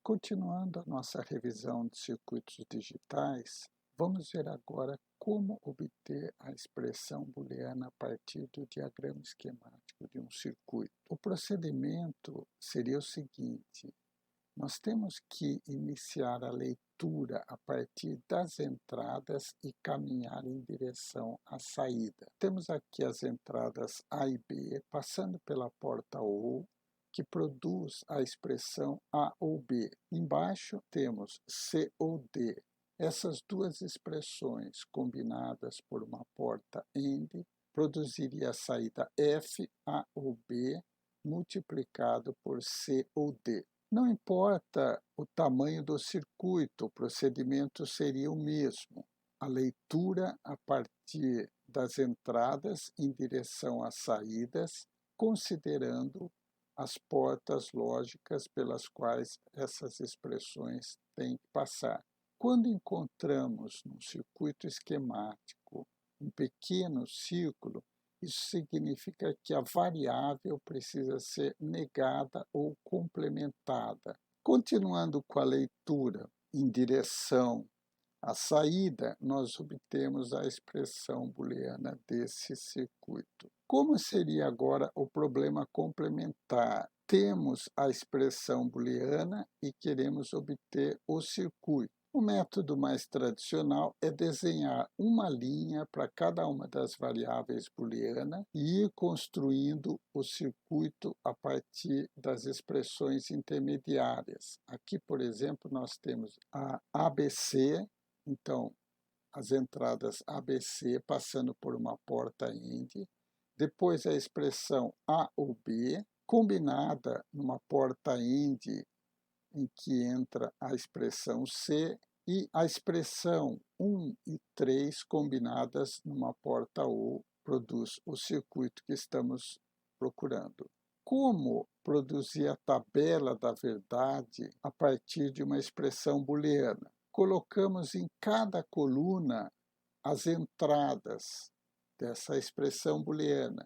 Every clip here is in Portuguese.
Continuando a nossa revisão de circuitos digitais, vamos ver agora como obter a expressão booleana a partir do diagrama esquemático de um circuito. O procedimento seria o seguinte: nós temos que iniciar a leitura a partir das entradas e caminhar em direção à saída. Temos aqui as entradas A e B, passando pela porta OU, que produz a expressão A ou B. Embaixo temos C ou D. Essas duas expressões combinadas por uma porta AND produziria a saída F, A ou B, multiplicado por C ou D. Não importa o tamanho do circuito, o procedimento seria o mesmo. A leitura a partir das entradas em direção às saídas, considerando as portas lógicas pelas quais essas expressões têm que passar. Quando encontramos no circuito esquemático um pequeno círculo, isso significa que a variável precisa ser negada ou complementada. Continuando com a leitura em direção à saída, nós obtemos a expressão booleana desse circuito. Como seria agora o problema complementar? Temos a expressão booleana e queremos obter o circuito. O método mais tradicional é desenhar uma linha para cada uma das variáveis booleanas e ir construindo o circuito a partir das expressões intermediárias. Aqui, por exemplo, nós temos a ABC, então as entradas ABC passando por uma porta AND, depois a expressão A ou B, combinada numa porta AND em que entra a expressão C e a expressão 1 e 3 combinadas numa porta OU produz o circuito que estamos procurando. Como produzir a tabela da verdade a partir de uma expressão booleana? Colocamos em cada coluna as entradas dessa expressão booleana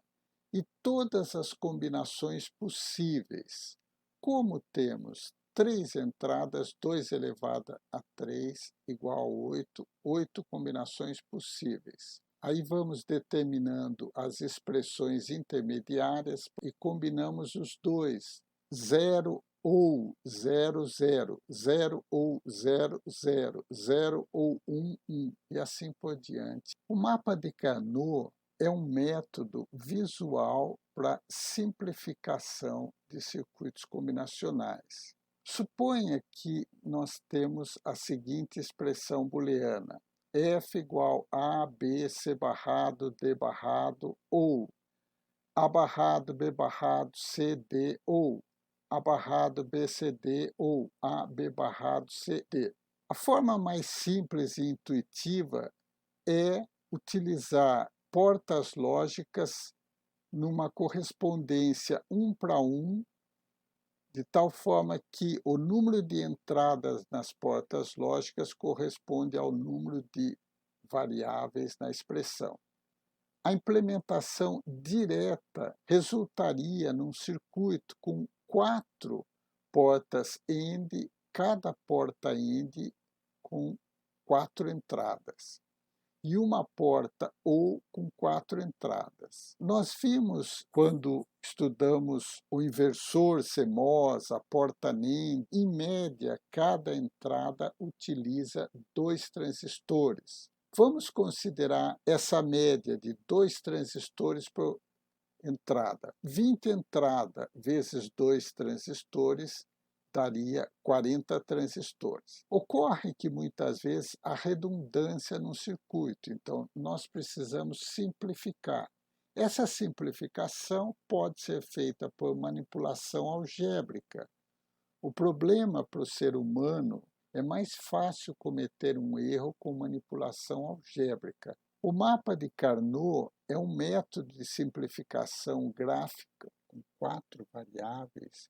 e todas as combinações possíveis. Como temos 3 entradas, 2 elevado a 3 igual a 8, 8 combinações possíveis. Aí vamos determinando as expressões intermediárias e combinamos os dois, 0 ou 0, 0, 0 ou 0, 0, 0 ou 1, 1 e assim por diante. O mapa de Carnot é um método visual para simplificação de circuitos combinacionais. Suponha que nós temos a seguinte expressão booleana: F igual a, B, C barrado, D barrado, ou A barrado, B barrado, C, D, ou A barrado, B, C, D, ou A, B barrado, C, D. A forma mais simples e intuitiva é utilizar portas lógicas numa correspondência 1 para 1, de tal forma que o número de entradas nas portas lógicas corresponde ao número de variáveis na expressão. A implementação direta resultaria num circuito com 4 portas AND, cada porta AND com 4 entradas, e uma porta OU com 4 entradas. Nós vimos, quando estudamos o inversor CMOS, a porta NAND, em média, cada entrada utiliza 2 transistores. Vamos considerar essa média de 2 transistores por entrada. 20 entradas vezes 2 transistores daria 40 transistores. Ocorre que muitas vezes há redundância no circuito, então nós precisamos simplificar. Essa simplificação pode ser feita por manipulação algébrica. O problema para o ser humano é mais fácil cometer um erro com manipulação algébrica. O mapa de Carnot é um método de simplificação gráfica com 4 variáveis.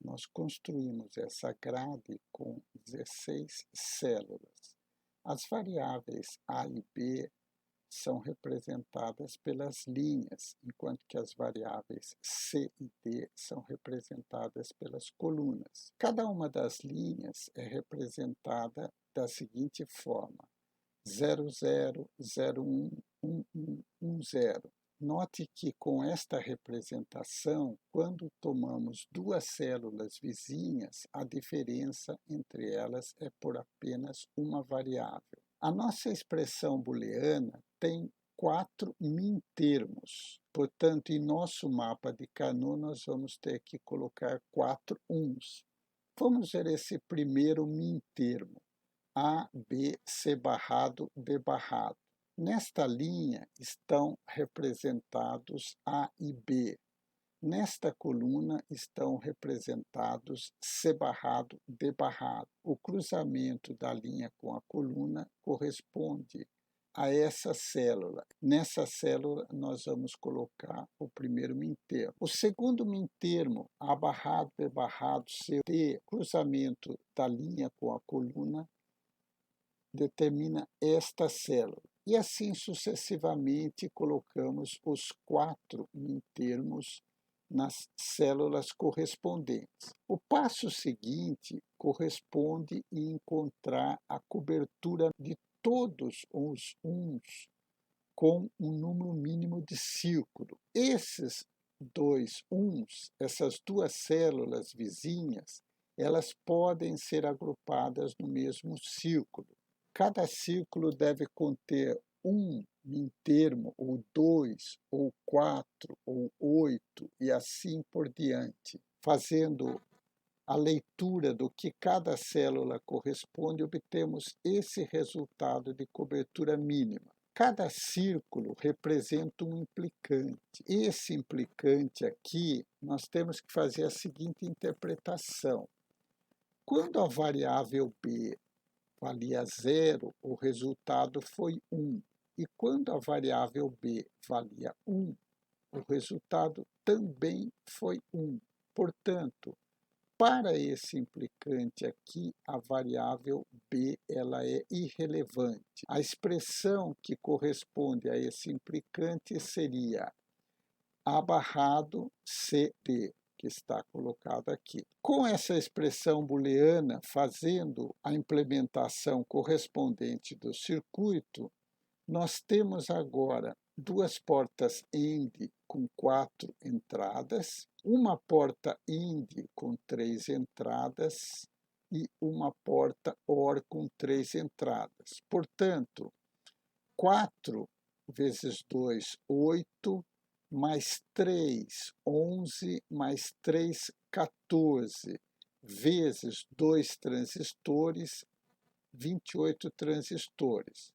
Nós construímos essa grade com 16 células. As variáveis A e B são representadas pelas linhas, enquanto que as variáveis C e D são representadas pelas colunas. Cada uma das linhas é representada da seguinte forma: 0, 0, 0, 1, 1, 1, 1, 0. Note que com esta representação, quando tomamos duas células vizinhas, a diferença entre elas é por apenas uma variável. A nossa expressão booleana tem 4 mintermos. Portanto, em nosso mapa de Carnot, nós vamos ter que colocar 4 uns. Vamos ver esse primeiro mintermo. A, B, C barrado, D barrado. Nesta linha estão representados A e B. Nesta coluna estão representados C barrado, D barrado. O cruzamento da linha com a coluna corresponde a essa célula. Nessa célula nós vamos colocar o primeiro mintermo. O segundo mintermo, A barrado, B barrado, C, D, cruzamento da linha com a coluna, determina esta célula. E assim sucessivamente colocamos os 4 mintermos nas células correspondentes. O passo seguinte corresponde em encontrar a cobertura de todos os uns com um número mínimo de círculo. Esses dois uns, essas duas células vizinhas, elas podem ser agrupadas no mesmo círculo. Cada círculo deve conter um mintermo, ou 2, ou 4, ou 8, e assim por diante. Fazendo a leitura do que cada célula corresponde, obtemos esse resultado de cobertura mínima. Cada círculo representa um implicante. Esse implicante aqui, nós temos que fazer a seguinte interpretação. Quando a variável B valia 0, o resultado foi 1. E quando a variável B valia 1, o resultado também foi 1. Portanto, para esse implicante aqui, a variável B ela é irrelevante. A expressão que corresponde a esse implicante seria A barrado CD, que está colocado aqui. Com essa expressão booleana, fazendo a implementação correspondente do circuito, nós temos agora duas portas AND com 4 entradas, uma porta AND com 3 entradas e uma porta OR com 3 entradas. Portanto, 4 vezes 2, 8, mais 3, 11, mais 3, 14, vezes 2 transistores, 28 transistores.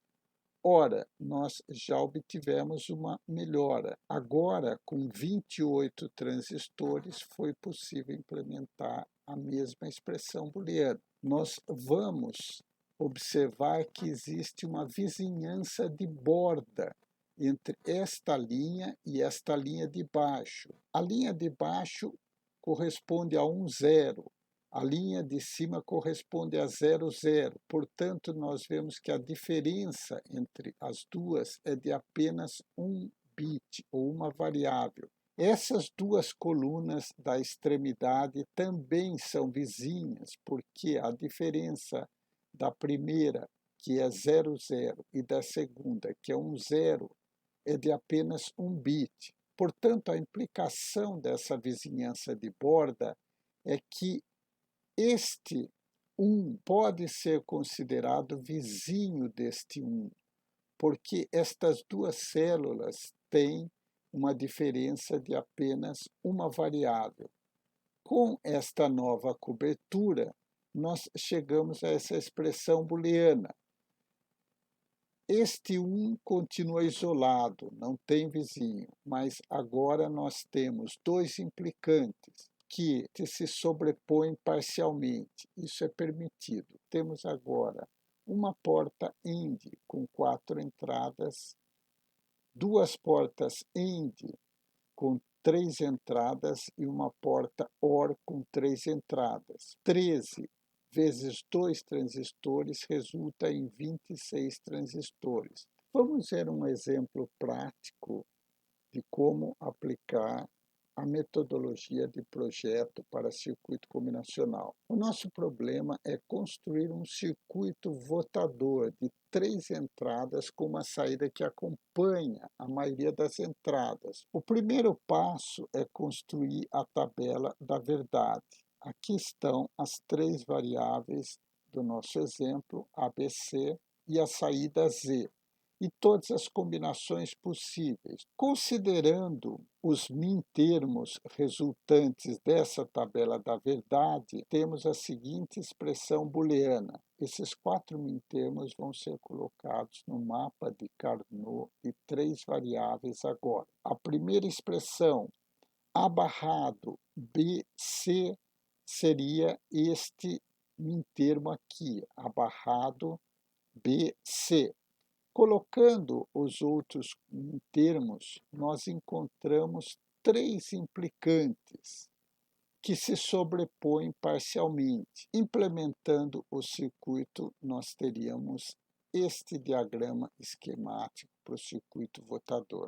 Ora, nós já obtivemos uma melhora. Agora, com 28 transistores, foi possível implementar a mesma expressão booleana. Nós vamos observar que existe uma vizinhança de borda entre esta linha e esta linha de baixo. A linha de baixo corresponde a 1, 0. A linha de cima corresponde a 0, 0. Portanto, nós vemos que a diferença entre as duas é de apenas um bit, ou uma variável. Essas duas colunas da extremidade também são vizinhas, porque a diferença da primeira, que é 0, 0, e da segunda, que é 1, 0, é de apenas um bit. Portanto, a implicação dessa vizinhança de borda é que este 1 pode ser considerado vizinho deste 1, porque estas duas células têm uma diferença de apenas uma variável. Com esta nova cobertura, nós chegamos a essa expressão booleana. Este 1 continua isolado, não tem vizinho, mas agora nós temos dois implicantes que se sobrepõem parcialmente. Isso é permitido. Temos agora uma porta AND com 4 entradas, duas portas AND com 3 entradas e uma porta OR com 3 entradas. 13 vezes 2 transistores resulta em 26 transistores. Vamos ver um exemplo prático de como aplicar a metodologia de projeto para circuito combinacional. O nosso problema é construir um circuito votador de 3 entradas com uma saída que acompanha a maioria das entradas. O primeiro passo é construir a tabela da verdade. Aqui estão as 3 variáveis do nosso exemplo, ABC, e a saída Z, e todas as combinações possíveis. Considerando os min-termos resultantes dessa tabela da verdade, temos a seguinte expressão booleana. Esses 4 min-termos vão ser colocados no mapa de Carnot de 3 variáveis agora. A primeira expressão, A barrado BC, seria este min-termo aqui, A barrado BC. Colocando os outros termos, nós encontramos 3 implicantes que se sobrepõem parcialmente. Implementando o circuito, nós teríamos este diagrama esquemático para o circuito votador.